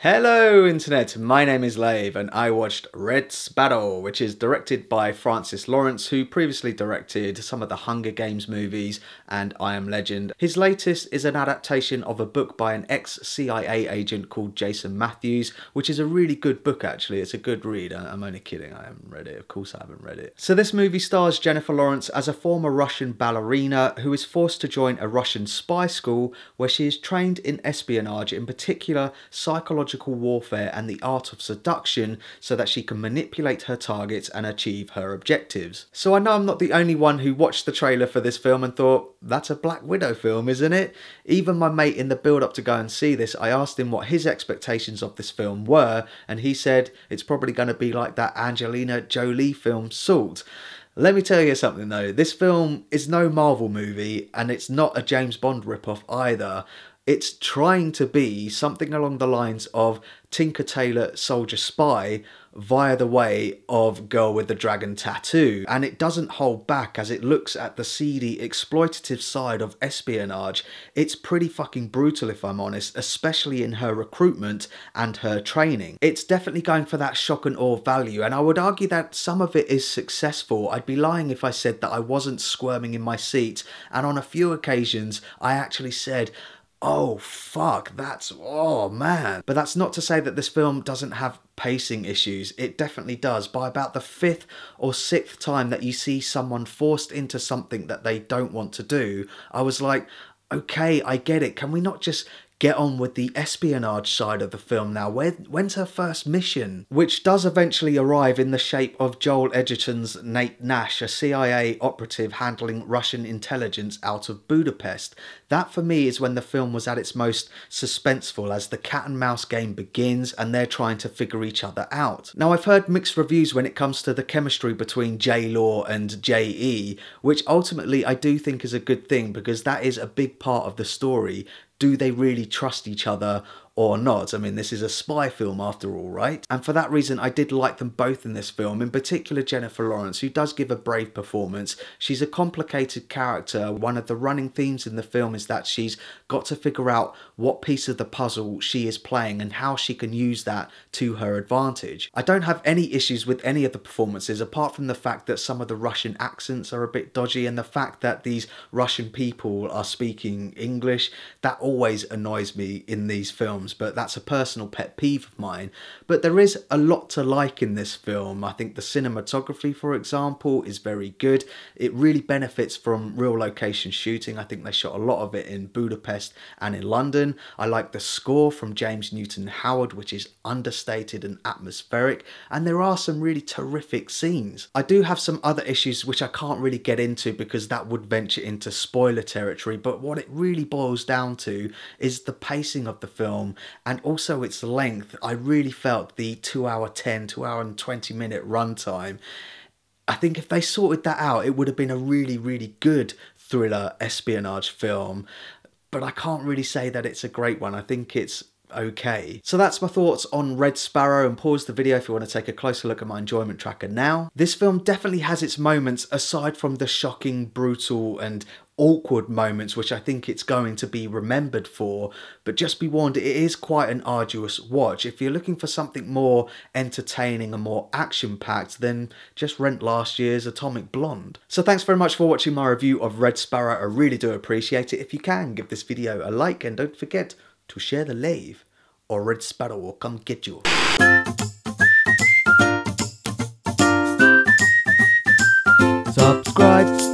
Hello Internet, my name is Lave and I watched Red Sparrow, which is directed by Francis Lawrence, who previously directed some of the Hunger Games movies and I Am Legend. His latest is an adaptation of a book by an ex-CIA agent called Jason Matthias, which is a really good book actually. It's a good read. I'm only kidding, I haven't read it. Of course I haven't read it. So this movie stars Jennifer Lawrence as a former Russian ballerina who is forced to join a Russian spy school where she is trained in espionage, in particular psychological warfare and the art of seduction, so that she can manipulate her targets and achieve her objectives. So I know I'm not the only one who watched the trailer for this film and thought, that's a Black Widow film, isn't it? Even my mate in the build up to go and see this, I asked him what his expectations of this film were, and he said it's probably going to be like that Angelina Jolie film Salt. Let me tell you something though, this film is no Marvel movie and it's not a James Bond ripoff either. It's trying to be something along the lines of Tinker Tailor Soldier Spy via the way of Girl with the Dragon Tattoo. And it doesn't hold back as it looks at the seedy, exploitative side of espionage. It's pretty fucking brutal if I'm honest, especially in her recruitment and her training. It's definitely going for that shock and awe value, and I would argue that some of it is successful. I'd be lying if I said that I wasn't squirming in my seat, and on a few occasions I actually said, oh fuck, oh man. But that's not to say that this film doesn't have pacing issues. It definitely does. By about the 5th or 6th time that you see someone forced into something that they don't want to do, I was like, okay, I get it. Can we not just get on with the espionage side of the film now? When's her first mission? Which does eventually arrive in the shape of Joel Edgerton's Nate Nash, a CIA operative handling Russian intelligence out of Budapest. That for me is when the film was at its most suspenseful, as the cat and mouse game begins and they're trying to figure each other out. Now I've heard mixed reviews when it comes to the chemistry between J-Law and J.E., which ultimately I do think is a good thing because that is a big part of the story. Do they really trust each other or not? I mean, this is a spy film after all, right? And for that reason, I did like them both in this film, in particular Jennifer Lawrence, who does give a brave performance. She's a complicated character. One of the running themes in the film is that she's got to figure out what piece of the puzzle she is playing and how she can use that to her advantage. I don't have any issues with any of the performances, apart from the fact that some of the Russian accents are a bit dodgy, and the fact that these Russian people are speaking English. That always annoys me in these films, but that's a personal pet peeve of mine. But there is a lot to like in this film. I think the cinematography, for example, is very good. It really benefits from real location shooting. I think they shot a lot of it in Budapest and in London. I like the score from James Newton Howard, which is understated and atmospheric, and there are some really terrific scenes. I do have some other issues which I can't really get into because that would venture into spoiler territory, but what it really boils down to is the pacing of the film and also its length. I really felt the 2 hour 20 minute runtime. I think if they sorted that out, it would have been a really, really good thriller espionage film, but I can't really say that it's a great one. I think it's okay. So that's my thoughts on Red Sparrow, and pause the video if you want to take a closer look at my enjoyment tracker now. This film definitely has its moments, aside from the shocking, brutal and awkward moments which I think it's going to be remembered for, but just be warned, it is quite an arduous watch. If you're looking for something more entertaining and more action-packed, then just rent last year's Atomic Blonde. So thanks very much for watching my review of Red Sparrow. I really do appreciate it. If you can, give this video a like and don't forget to share the Lave, or Red Sparrow will come get you. Subscribe.